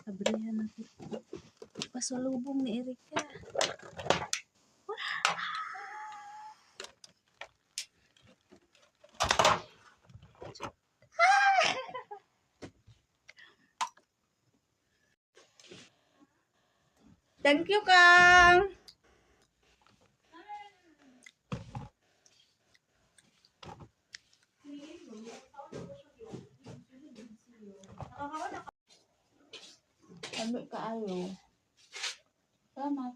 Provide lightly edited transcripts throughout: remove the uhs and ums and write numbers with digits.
Kabrihan ako. Pasalubong ni Erika. Thank you, Kang. Sabi ka ayo. Salamat.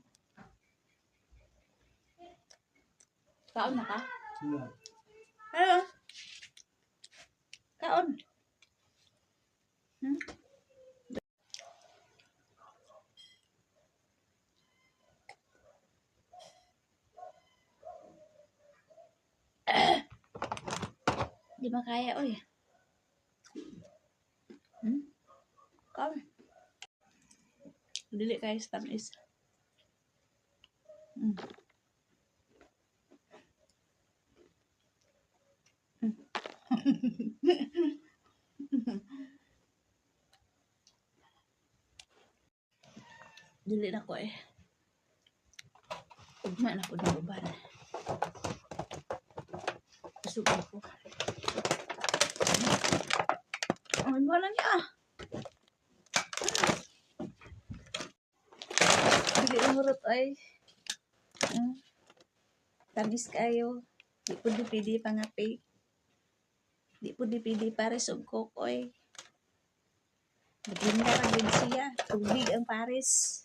Kaon na ka? Hello. Kaon. Di makaya, oy. Kaon. Dili kayo sa tamis. Dili na ko eh. Ugma na ko ng uban. Isugo ko. Ang wala niya. Dili na hurot ay. Tamis kayo. Di po dipidi pangapi. Di po dipidi pares og kokoy. Naglinda ra din siya. Tubig ang pares.